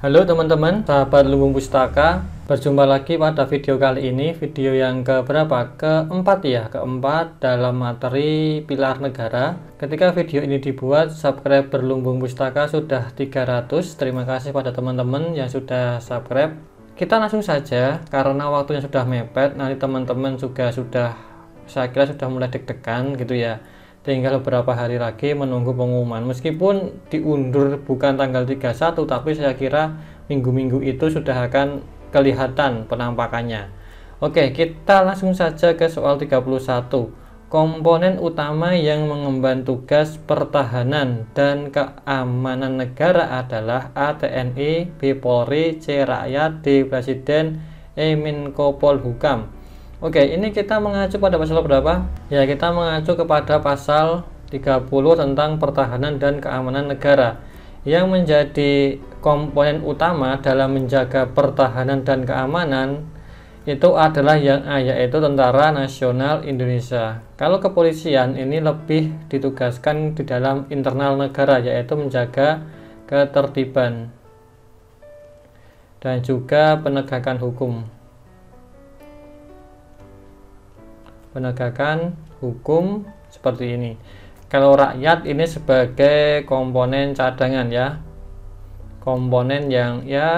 Halo teman-teman, sahabat Lumbung Pustaka. Berjumpa lagi pada video kali ini, video yang keberapa? Keempat ya, keempat dalam materi pilar negara. Ketika video ini dibuat, subscriber Lumbung Pustaka sudah 300. Terima kasih pada teman-teman yang sudah subscribe. Kita langsung saja, karena waktunya sudah mepet. Nanti teman-teman juga saya kira sudah mulai deg-degan gitu ya. Tinggal beberapa hari lagi menunggu pengumuman, meskipun diundur bukan tanggal 31, tapi saya kira minggu-minggu itu sudah akan kelihatan penampakannya. Oke, kita langsung saja ke soal 31. Komponen utama yang mengemban tugas pertahanan dan keamanan negara adalah A. TNI, B. Polri, C. Rakyat, D. Presiden, E. Menko Polhukam. Oke, ini kita mengacu pada pasal berapa? Ya, kita mengacu kepada pasal 30 tentang pertahanan dan keamanan negara. Yang menjadi komponen utama dalam menjaga pertahanan dan keamanan itu adalah yang A, yaitu Tentara Nasional Indonesia. Kalau kepolisian ini lebih ditugaskan di dalam internal negara, yaitu menjaga ketertiban dan juga penegakan hukum. Penegakan hukum seperti ini. Kalau rakyat ini sebagai komponen cadangan ya, komponen yang ya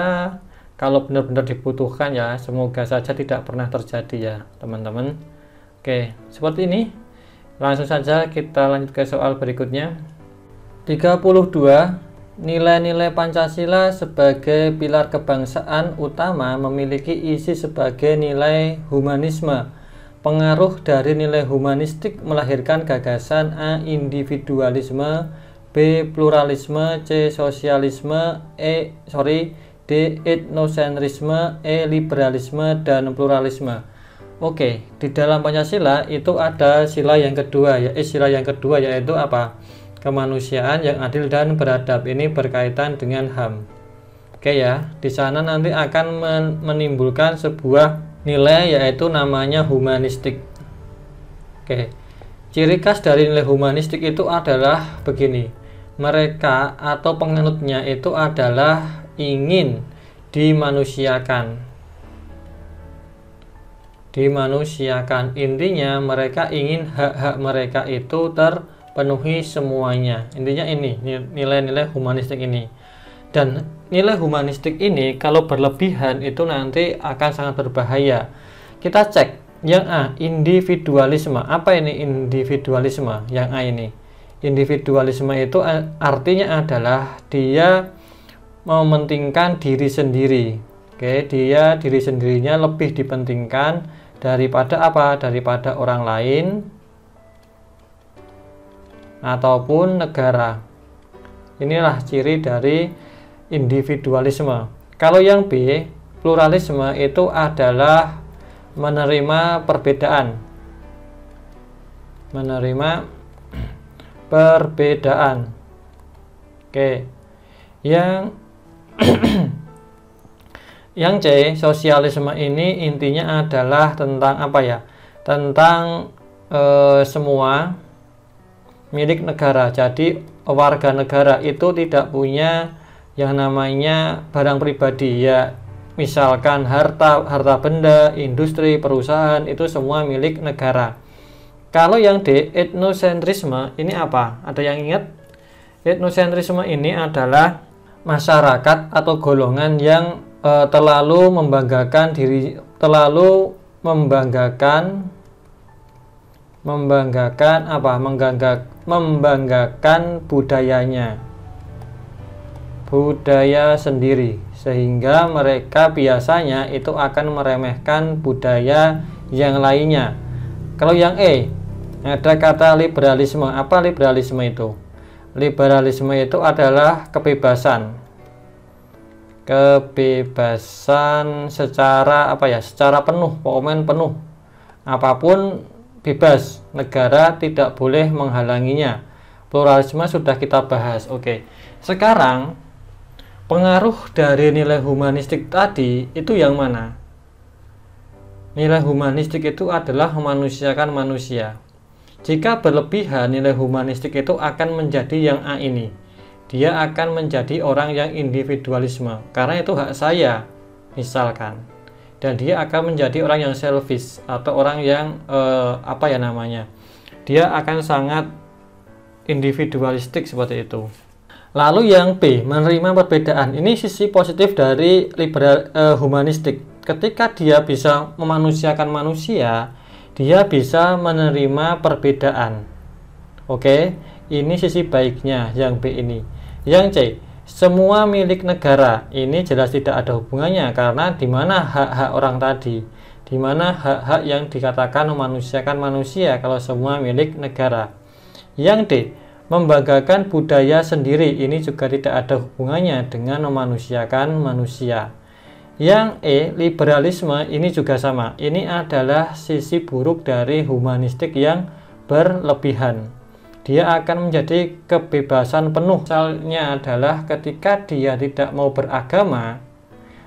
kalau benar-benar dibutuhkan ya, semoga saja tidak pernah terjadi ya teman-teman. Oke, seperti ini. Langsung saja kita lanjut ke soal berikutnya. 32. Nilai-nilai Pancasila sebagai pilar kebangsaan utama memiliki isi sebagai nilai humanisme. Pengaruh dari nilai humanistik melahirkan gagasan A. Individualisme, B. Pluralisme, C. Sosialisme, D. Etnosentrisme, E. Liberalisme dan pluralisme. Oke, di dalam Pancasila itu ada sila yang kedua ya. Sila yang kedua yaitu apa? Kemanusiaan yang adil dan beradab. Ini berkaitan dengan HAM. Oke ya, di sana nanti akan menimbulkan sebuah nilai yaitu namanya humanistik. Oke. Ciri khas dari nilai humanistik itu adalah begini. Mereka atau penganutnya itu adalah ingin dimanusiakan. Dimanusiakan. Intinya mereka ingin hak-hak mereka itu terpenuhi semuanya. Intinya ini nilai-nilai humanistik ini. Dan nilai humanistik ini kalau berlebihan itu nanti akan sangat berbahaya. Kita cek yang A, individualisme. Apa ini individualisme? Yang A ini. Individualisme itu artinya adalah dia mementingkan diri sendiri. Oke, dia diri sendirinya lebih dipentingkan daripada apa? Daripada orang lain ataupun negara. Inilah ciri dari individualisme. Kalau yang B, pluralisme itu adalah menerima perbedaan. Menerima perbedaan. Oke. Yang yang C, sosialisme ini intinya adalah tentang apa ya? Tentang semua milik negara. Jadi warga negara itu tidak punya yang namanya barang pribadi ya, misalkan harta benda, industri, perusahaan itu semua milik negara. Kalau yang D, etnosentrisme ini apa? Ada yang ingat? Etnosentrisme ini adalah masyarakat atau golongan yang terlalu membanggakan diri, terlalu membanggakan budaya sendiri, sehingga mereka biasanya itu akan meremehkan budaya yang lainnya. Kalau yang E, ada kata liberalisme. Apa liberalisme itu? Liberalisme itu adalah kebebasan secara apa ya? Secara penuh, pokoknya penuh. Apapun bebas, negara tidak boleh menghalanginya. Pluralisme sudah kita bahas. Oke. Sekarang pengaruh dari nilai humanistik tadi itu yang mana? Nilai humanistik itu adalah memanusiakan manusia. Jika berlebihan, nilai humanistik itu akan menjadi yang A ini. dia akan menjadi orang yang individualisme karena itu hak saya misalkan, dan dia akan menjadi orang yang selfish atau orang yang dia akan sangat individualistik seperti itu. Lalu yang B, menerima perbedaan. Ini sisi positif dari liberal humanistik. Ketika dia bisa memanusiakan manusia, dia bisa menerima perbedaan. Oke, ini sisi baiknya yang B ini. Yang C, semua milik negara. Ini jelas tidak ada hubungannya karena di mana hak-hak orang tadi? Di mana hak-hak yang dikatakan memanusiakan manusia kalau semua milik negara? Yang D, membanggakan budaya sendiri. Ini juga tidak ada hubungannya dengan memanusiakan manusia. Yang E, liberalisme, ini juga sama. Ini adalah sisi buruk dari humanistik yang berlebihan. Dia akan menjadi kebebasan penuh. Misalnya adalah ketika dia tidak mau beragama,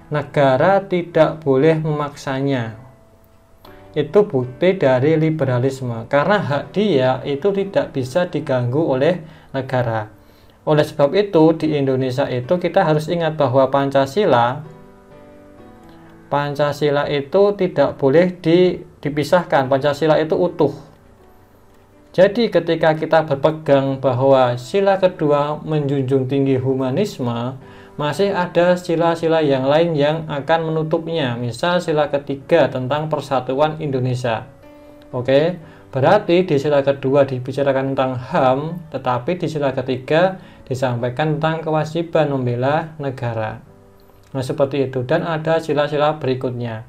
negara tidak boleh memaksanya. Itu bukti dari liberalisme, karena hak dia itu tidak bisa diganggu oleh negara. Oleh sebab itu di Indonesia itu kita harus ingat bahwa Pancasila itu tidak boleh dipisahkan. Pancasila itu utuh. Jadi ketika kita berpegang bahwa sila kedua menjunjung tinggi humanisme, masih ada sila-sila yang lain yang akan menutupnya. Misal sila ketiga tentang persatuan Indonesia. Oke, berarti di sila kedua dibicarakan tentang HAM, tetapi di sila ketiga disampaikan tentang kewajiban membela negara. Nah, seperti itu. Dan ada sila-sila berikutnya.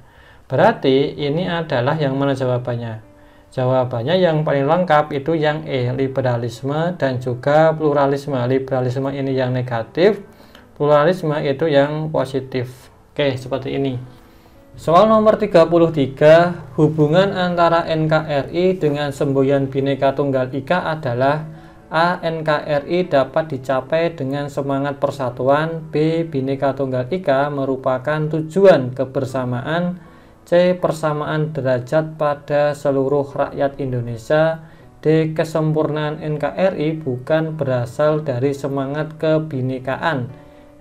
Berarti ini adalah yang mana jawabannya? Jawabannya yang paling lengkap itu yang E, liberalisme dan juga pluralisme. Liberalisme ini yang negatif, pluralisme itu yang positif. Oke, seperti ini. Soal nomor 33, hubungan antara NKRI dengan semboyan Bhinneka Tunggal Ika adalah A. NKRI dapat dicapai dengan semangat persatuan. B. Bhinneka Tunggal Ika merupakan tujuan kebersamaan. C. Persamaan derajat pada seluruh rakyat Indonesia. D. Kesempurnaan NKRI bukan berasal dari semangat kebhinekaan.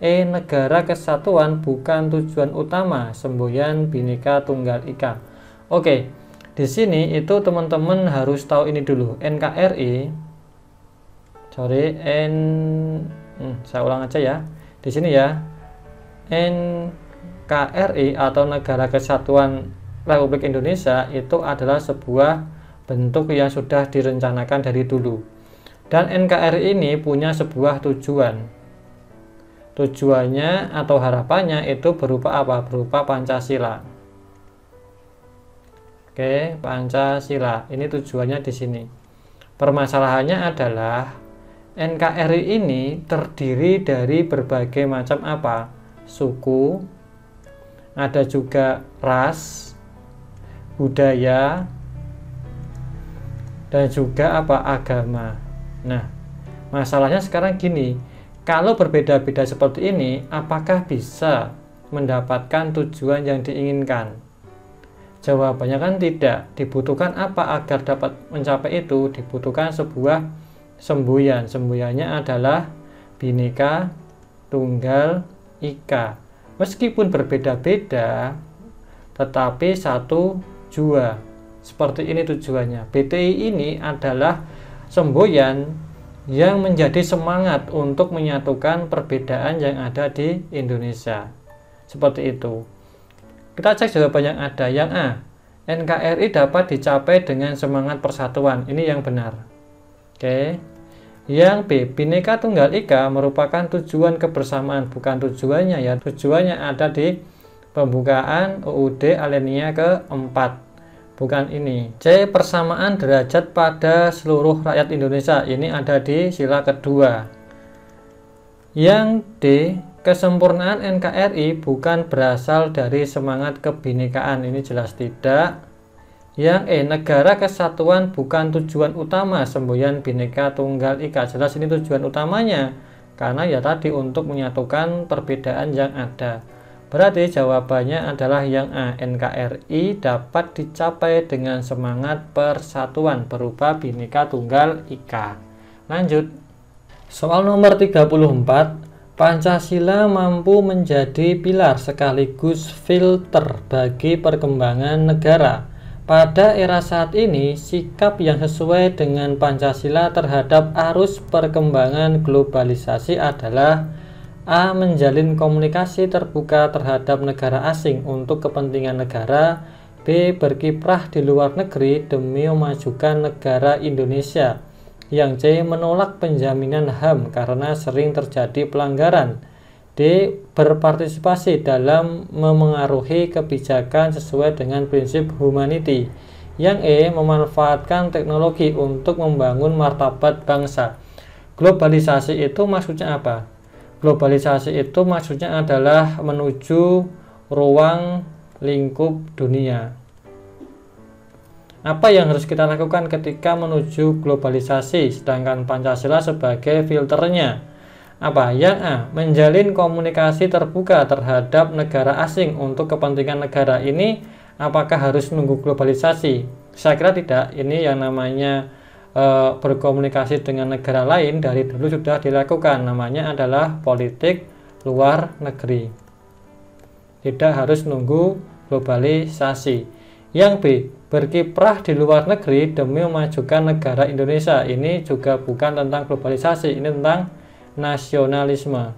E. Negara kesatuan bukan tujuan utama semboyan Bhinneka Tunggal Ika. Oke, di sini itu teman-teman harus tahu ini dulu. NKRI, saya ulang aja ya. Di sini ya, NKRI atau Negara Kesatuan Republik Indonesia itu adalah sebuah bentuk yang sudah direncanakan dari dulu. Dan NKRI ini punya sebuah tujuan. Tujuannya atau harapannya itu berupa apa? Berupa Pancasila. Oke, Pancasila. Ini tujuannya di sini. Permasalahannya adalah NKRI ini terdiri dari berbagai macam apa? Suku, ada juga ras, budaya, dan juga apa? Agama. Nah, masalahnya sekarang gini, kalau berbeda-beda seperti ini, apakah bisa mendapatkan tujuan yang diinginkan? Jawabannya kan tidak. Dibutuhkan apa agar dapat mencapai itu? Dibutuhkan sebuah semboyan. Semboyannya adalah Bhinneka Tunggal Ika. Meskipun berbeda-beda, tetapi satu jua. Seperti ini tujuannya. BTI ini adalah semboyan yang menjadi semangat untuk menyatukan perbedaan yang ada di Indonesia. Seperti itu. Kita cek jawaban yang ada. Yang A, NKRI dapat dicapai dengan semangat persatuan. Ini yang benar. Oke. Yang B, Bhinneka Tunggal Ika merupakan tujuan kebersamaan. Bukan tujuannya ya. Tujuannya ada di pembukaan UUD alinea ke-4. Bukan ini. C, persamaan derajat pada seluruh rakyat Indonesia. Ini ada di sila kedua. Yang D, kesempurnaan NKRI bukan berasal dari semangat kebhinekaan. Ini jelas tidak. Yang E, negara kesatuan bukan tujuan utama semboyan Bhinneka Tunggal Ika. Jelas ini tujuan utamanya. Karena ya tadi untuk menyatukan perbedaan yang ada. Berarti jawabannya adalah yang A, NKRI dapat dicapai dengan semangat persatuan berupa Bhinneka Tunggal Ika. Lanjut. Soal nomor 34, Pancasila mampu menjadi pilar sekaligus filter bagi perkembangan negara. Pada era saat ini, sikap yang sesuai dengan Pancasila terhadap arus perkembangan globalisasi adalah A. Menjalin komunikasi terbuka terhadap negara asing untuk kepentingan negara. B. Berkiprah di luar negeri demi memajukan negara Indonesia. Yang C. Menolak penjaminan HAM karena sering terjadi pelanggaran. D. Berpartisipasi dalam memengaruhi kebijakan sesuai dengan prinsip humanity. Yang E. Memanfaatkan teknologi untuk membangun martabat bangsa. Globalisasi itu maksudnya apa? Globalisasi itu maksudnya adalah menuju ruang lingkup dunia. Apa yang harus kita lakukan ketika menuju globalisasi, sedangkan Pancasila sebagai filternya? Apa? Yang A. Menjalin komunikasi terbuka terhadap negara asing untuk kepentingan negara. Ini apakah harus menunggu globalisasi? Saya kira tidak. Ini yang namanya berkomunikasi dengan negara lain dari dulu sudah dilakukan. Namanya adalah politik luar negeri. Tidak harus menunggu globalisasi. Yang B. Berkiprah di luar negeri demi memajukan negara Indonesia. Ini juga bukan tentang globalisasi, ini tentang nasionalisme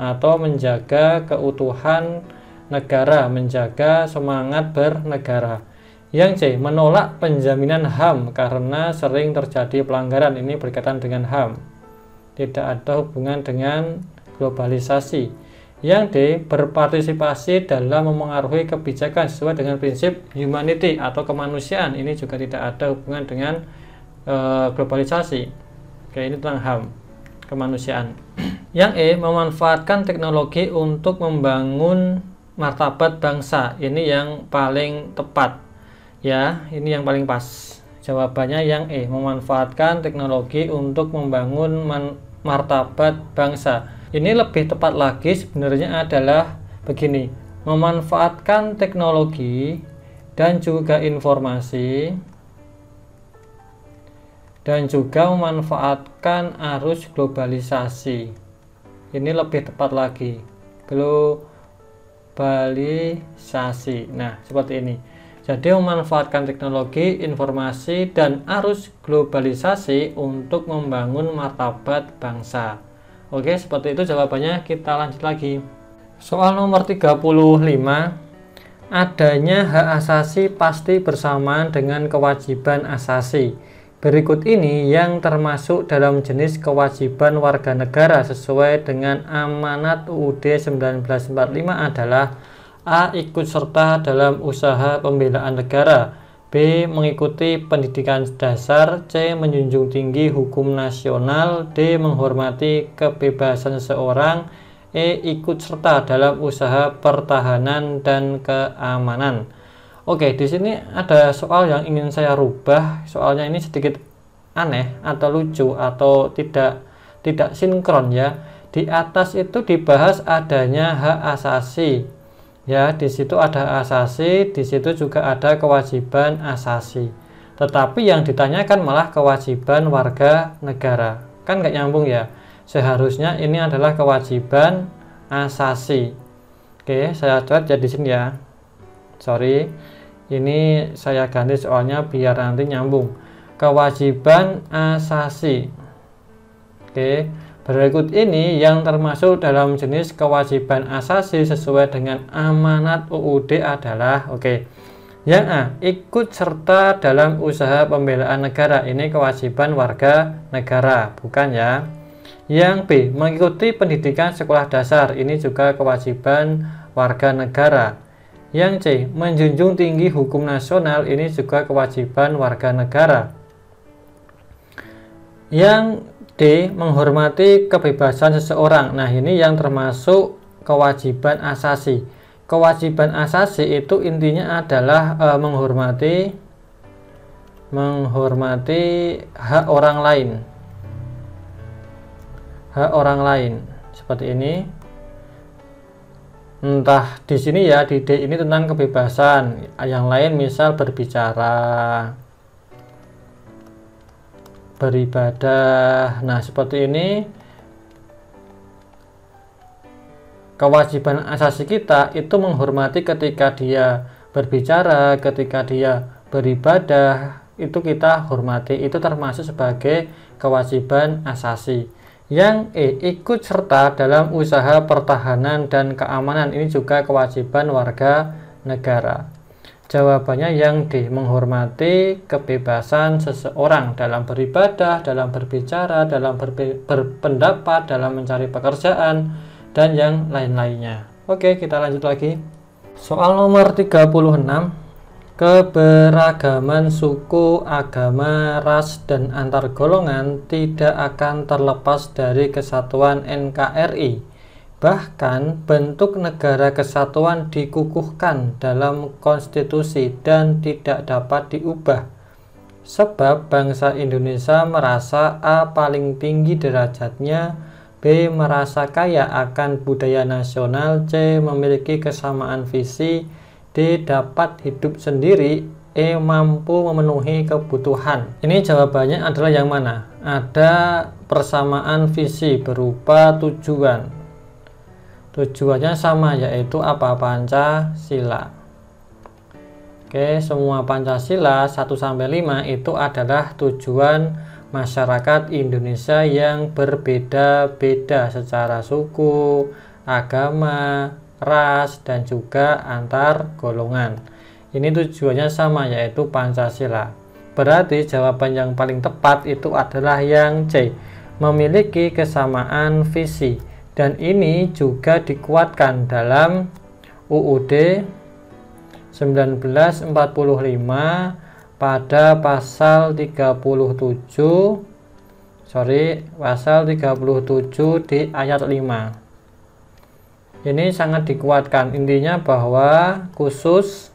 atau menjaga keutuhan negara, menjaga semangat bernegara. Yang C. Menolak penjaminan HAM karena sering terjadi pelanggaran. Ini berkaitan dengan HAM, tidak ada hubungan dengan globalisasi. Yang D. Berpartisipasi dalam memengaruhi kebijakan sesuai dengan prinsip humanity atau kemanusiaan. Ini juga tidak ada hubungan dengan globalisasi. Oke, ini tentang HAM, kemanusiaan. Yang E. Memanfaatkan teknologi untuk membangun martabat bangsa. Ini yang paling tepat ya, ini yang paling pas. Jawabannya yang E. Memanfaatkan teknologi untuk membangun martabat bangsa. Ini lebih tepat lagi sebenarnya adalah begini, memanfaatkan teknologi dan juga informasi dan juga memanfaatkan arus globalisasi. Ini lebih tepat lagi, globalisasi. Nah, seperti ini. Jadi memanfaatkan teknologi, informasi, dan arus globalisasi untuk membangun martabat bangsa. Oke, seperti itu jawabannya. Kita lanjut lagi. Soal nomor 35. Adanya hak asasi pasti bersamaan dengan kewajiban asasi. Berikut ini yang termasuk dalam jenis kewajiban warga negara sesuai dengan amanat UUD 1945 adalah A. Ikut serta dalam usaha pembelaan negara. B. Mengikuti pendidikan dasar. C. Menjunjung tinggi hukum nasional. D. Menghormati kebebasan seseorang. E. Ikut serta dalam usaha pertahanan dan keamanan. Oke, di sini ada soal yang ingin saya rubah. Soalnya ini sedikit aneh atau lucu atau tidak sinkron ya. Di atas itu dibahas adanya hak asasi. Ya, di situ ada asasi, di situ juga ada kewajiban asasi. Tetapi yang ditanyakan malah kewajiban warga negara. Kan nggak nyambung ya. Seharusnya ini adalah kewajiban asasi. Oke, saya coret ya di sini ya. Sorry, ini saya ganti soalnya biar nanti nyambung. Kewajiban asasi. Oke. Berikut ini yang termasuk dalam jenis kewajiban asasi sesuai dengan amanat UUD adalah yang A. Ikut serta dalam usaha pembelaan negara. Ini kewajiban warga negara, bukan ya. Yang B. Mengikuti pendidikan sekolah dasar. Ini juga kewajiban warga negara. Yang C. Menjunjung tinggi hukum nasional. Ini juga kewajiban warga negara. Yang D. Menghormati kebebasan seseorang. Nah, ini yang termasuk kewajiban asasi. Kewajiban asasi itu intinya adalah menghormati hak orang lain. Hak orang lain. Seperti ini. Entah di sini ya, di D ini tentang kebebasan. Yang lain misal berbicara. beribadah. Nah, seperti ini. Kewajiban asasi kita itu menghormati ketika dia berbicara, ketika dia beribadah, itu kita hormati. Itu termasuk sebagai kewajiban asasi. Yang ikut serta dalam usaha pertahanan dan keamanan, ini juga kewajiban warga negara. Jawabannya yang D, menghormati kebebasan seseorang dalam beribadah, dalam berbicara, dalam berpendapat, dalam mencari pekerjaan, dan yang lain-lainnya. Oke, kita lanjut lagi. Soal nomor 36. Keberagaman suku, agama, ras, dan antar golongan tidak akan terlepas dari kesatuan NKRI. Bahkan bentuk negara kesatuan dikukuhkan dalam konstitusi dan tidak dapat diubah. Sebab bangsa Indonesia merasa A. paling tinggi derajatnya, B. merasa kaya akan budaya nasional, C. memiliki kesamaan visi, D. dapat hidup sendiri, E. mampu memenuhi kebutuhan. Ini jawabannya adalah yang mana? Ada persamaan visi berupa tujuan. Tujuannya sama, yaitu apa? Pancasila. Oke, semua Pancasila 1-5 itu adalah tujuan masyarakat Indonesia yang berbeda-beda secara suku, agama, ras, dan juga antar golongan. Ini tujuannya sama, yaitu Pancasila. Berarti jawaban yang paling tepat itu adalah yang C, memiliki kesamaan visi. Dan ini juga dikuatkan dalam UUD 1945 pada pasal 37 di ayat 5. Ini sangat dikuatkan, intinya bahwa khusus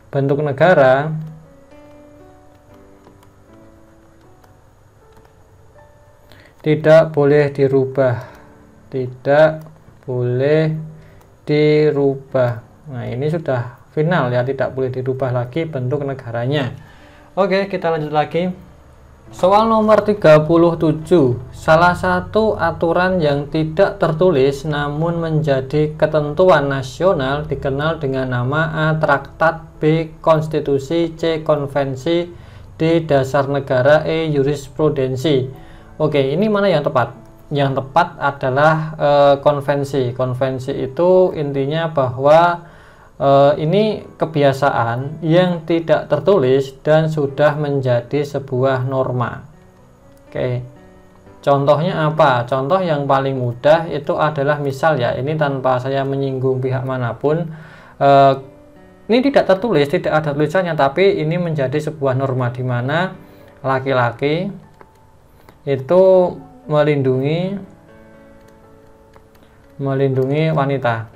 bentuk negara tidak boleh dirubah, tidak boleh dirubah. Nah, ini sudah final ya, tidak boleh dirubah lagi bentuk negaranya. Oke, kita lanjut lagi. Soal nomor 37. Salah satu aturan yang tidak tertulis namun menjadi ketentuan nasional dikenal dengan nama A. Traktat, B. Konstitusi, C. Konvensi, D. Dasar negara, E. Jurisprudensi. Oke, ini mana yang tepat? Yang tepat adalah konvensi. Konvensi itu intinya bahwa ini kebiasaan yang tidak tertulis dan sudah menjadi sebuah norma. Oke, contohnya apa? Contoh yang paling mudah itu adalah misal ya, ini tanpa saya menyinggung pihak manapun, ini tidak tertulis, tidak ada tulisannya, tapi ini menjadi sebuah norma di mana laki-laki itu melindungi wanita.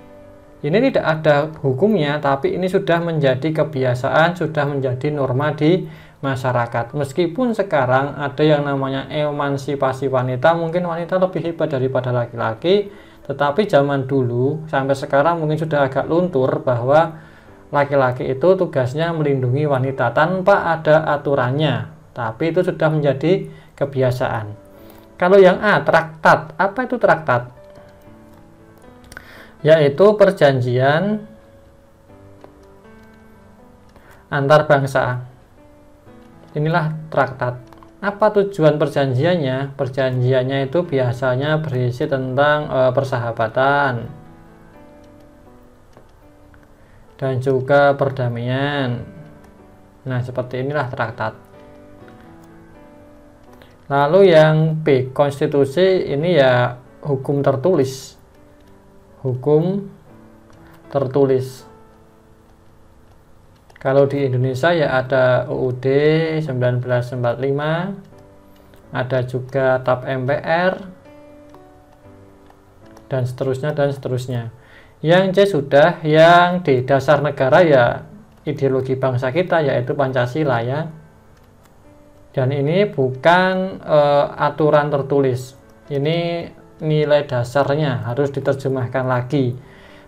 Ini tidak ada hukumnya, tapi ini sudah menjadi kebiasaan, sudah menjadi norma di masyarakat. Meskipun sekarang ada yang namanya emansipasi wanita, mungkin wanita lebih hebat daripada laki-laki, tetapi zaman dulu sampai sekarang mungkin sudah agak luntur bahwa laki-laki itu tugasnya melindungi wanita tanpa ada aturannya, tapi itu sudah menjadi kebiasaan. Kalau yang A, traktat. Apa itu traktat? Yaitu perjanjian antar bangsa. Inilah traktat. Apa tujuan perjanjiannya? Perjanjiannya itu biasanya berisi tentang persahabatan dan juga perdamaian. Nah, seperti inilah traktat. Lalu yang B, konstitusi, ini ya hukum tertulis. Hukum tertulis. Kalau di Indonesia ya ada UUD 1945, ada juga TAP MPR, dan seterusnya dan seterusnya. Yang C sudah, yang D, dasar negara ya ideologi bangsa kita, yaitu Pancasila ya. Dan ini bukan aturan tertulis, ini nilai dasarnya harus diterjemahkan lagi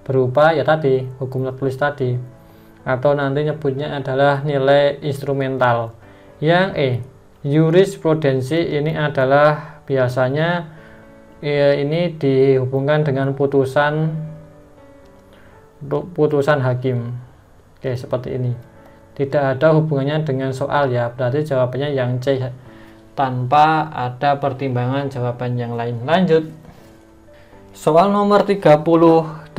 berupa ya tadi hukum tertulis tadi, atau nanti nyebutnya adalah nilai instrumental. Yang E, Jurisprudensi ini adalah biasanya ini dihubungkan dengan putusan hakim. Oke, seperti ini. Tidak ada hubungannya dengan soal ya, berarti jawabannya yang C tanpa ada pertimbangan jawaban yang lain. Lanjut. Soal nomor 38.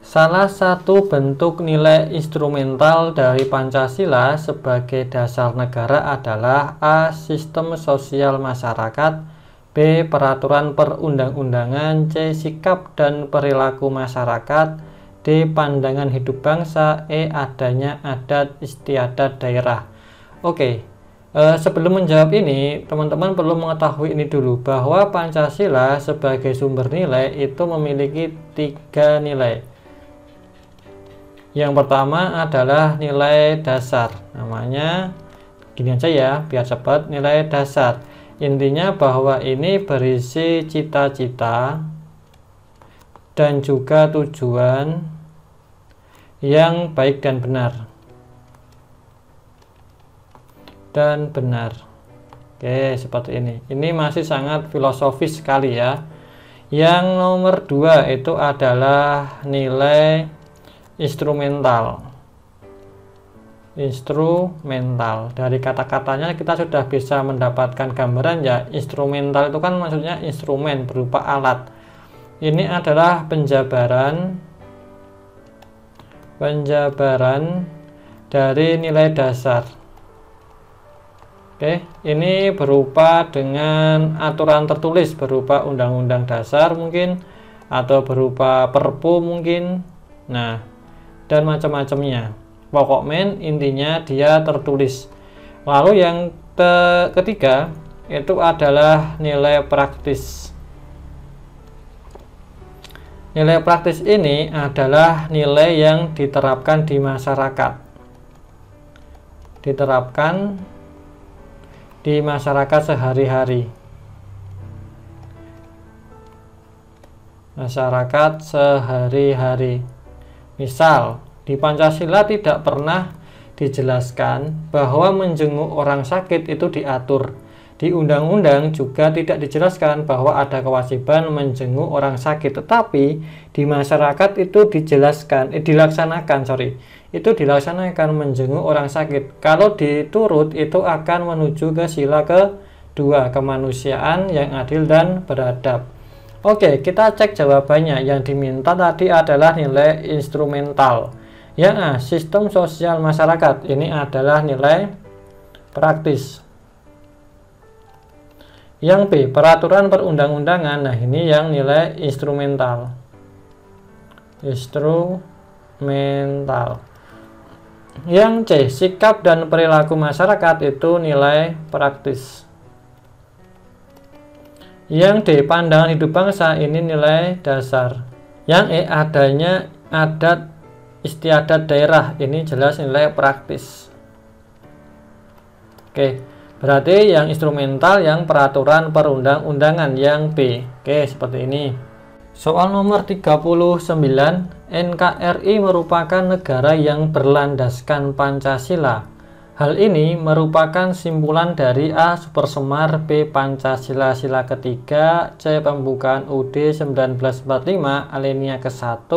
Salah satu bentuk nilai instrumental dari Pancasila sebagai dasar negara adalah A. Sistem sosial masyarakat, B. Peraturan perundang-undangan, C. Sikap dan perilaku masyarakat, D. Pandangan hidup bangsa, E. Adanya adat istiadat daerah. Oke, sebelum menjawab ini, teman-teman perlu mengetahui ini dulu, bahwa Pancasila sebagai sumber nilai itu memiliki 3 nilai. Yang pertama adalah nilai dasar, namanya gini aja ya biar cepat, nilai dasar. Intinya bahwa ini berisi cita-cita dan juga tujuan yang baik dan benar. Oke, seperti ini. Ini masih sangat filosofis sekali ya. Yang nomor 2 itu adalah nilai instrumental. Dari kata-katanya kita sudah bisa mendapatkan gambaran ya. Instrumental itu kan maksudnya instrumen berupa alat. Ini adalah penjabaran dari nilai dasar. Oke, ini berupa dengan aturan tertulis berupa undang-undang dasar mungkin, atau berupa perpu mungkin. Nah, dan macam-macamnya. Pokoknya intinya dia tertulis. Lalu yang ketiga itu adalah nilai praktis. Nilai praktis ini adalah nilai yang diterapkan di masyarakat. Diterapkan di masyarakat sehari-hari. Misal, di Pancasila tidak pernah dijelaskan bahwa menjenguk orang sakit itu diatur. Di undang-undang juga tidak dijelaskan bahwa ada kewajiban menjenguk orang sakit, tetapi di masyarakat itu dilaksanakan menjenguk orang sakit. Kalau diturut itu akan menuju ke sila kedua, kemanusiaan yang adil dan beradab. Oke, kita cek jawabannya. Yang diminta tadi adalah nilai instrumental. Yang A, sistem sosial masyarakat. Ini adalah nilai praktis. Yang B, peraturan perundang-undangan. Nah, ini yang nilai instrumental. Yang C, sikap dan perilaku masyarakat. Itu nilai praktis. Yang D, pandangan hidup bangsa, ini nilai dasar. Yang E, adanya adat istiadat daerah, ini jelas nilai praktis. Oke, berarti yang instrumental yang peraturan perundang-undangan, yang B. Oke, seperti ini. Soal nomor 39, NKRI merupakan negara yang berlandaskan Pancasila. Hal ini merupakan simpulan dari A. Supersemar, B. Pancasila sila ketiga, C. Pembukaan UUD 1945 alinea ke-1,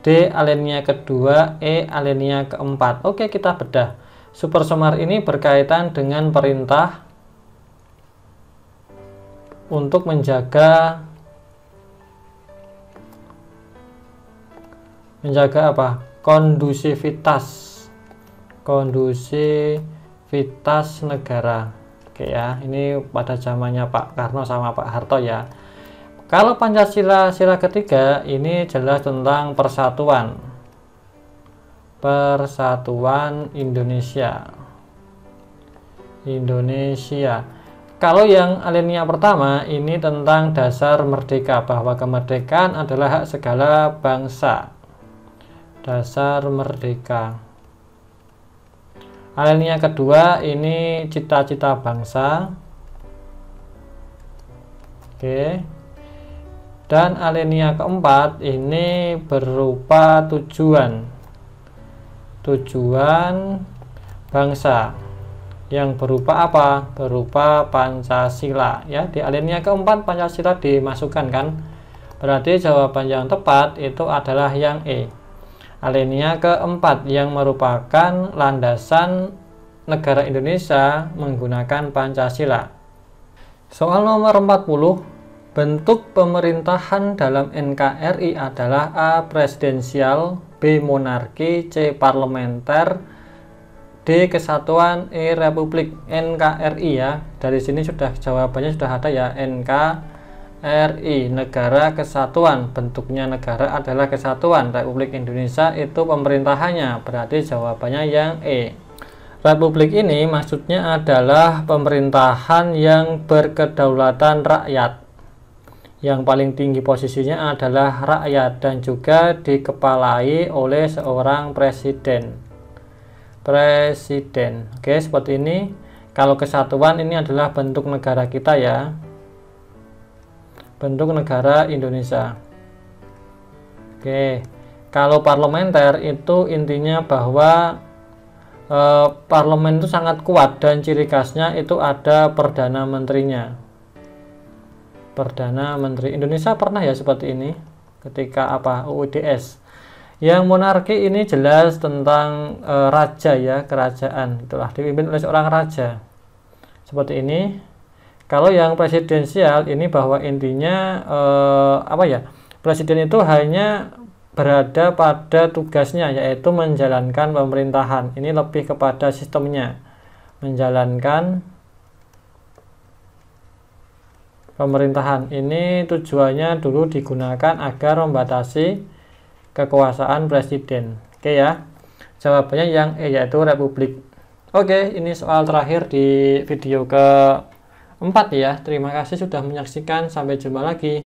D. alinea ke-2, E. alinea ke-4. Oke, kita bedah. Supersemar ini berkaitan dengan perintah untuk menjaga apa? Kondusivitas negara. Oke ya, ini pada zamannya Pak Karno sama Pak Harto ya. Kalau Pancasila sila ketiga ini jelas tentang persatuan Indonesia. Kalau yang alinea pertama ini tentang dasar merdeka, bahwa kemerdekaan adalah hak segala bangsa. Dasar merdeka. Alinea kedua ini cita-cita bangsa. Oke. Dan alinea keempat ini berupa tujuan bangsa. yang berupa apa? Berupa Pancasila ya. Di alinea keempat Pancasila dimasukkan kan. Berarti jawaban yang tepat itu adalah yang E. Alinea keempat yang merupakan landasan negara Indonesia menggunakan Pancasila. Soal nomor 40. Bentuk pemerintahan dalam NKRI adalah A. Presidensial, B. Monarki, C. Parlementer, D. Kesatuan, E. Republik. NKRI ya. Dari sini sudah jawabannya sudah ada ya. NKRI, Negara Kesatuan. Bentuknya negara adalah kesatuan. Republik Indonesia itu pemerintahannya. Berarti jawabannya yang E. Republik ini maksudnya adalah pemerintahan yang berkedaulatan rakyat. Yang paling tinggi posisinya adalah rakyat dan juga dikepalai oleh seorang presiden. Oke, seperti ini. Kalau kesatuan ini adalah bentuk negara kita ya. Bentuk negara Indonesia. Oke. Kalau parlementer itu intinya bahwa parlemen itu sangat kuat dan ciri khasnya itu ada perdana menterinya. Perdana Menteri Indonesia pernah ya seperti ini ketika UUDS. Yang monarki ini jelas tentang raja ya, kerajaan itulah dipimpin oleh seorang raja seperti ini. Kalau yang presidensial ini bahwa intinya presiden itu hanya berada pada tugasnya yaitu menjalankan pemerintahan. Ini lebih kepada sistemnya, menjalankan pemerintahan. Ini tujuannya dulu digunakan agar membatasi kekuasaan presiden. Oke ya, jawabannya yang E yaitu republik. Oke, ini soal terakhir di video keempat ya. Terima kasih sudah menyaksikan, sampai jumpa lagi.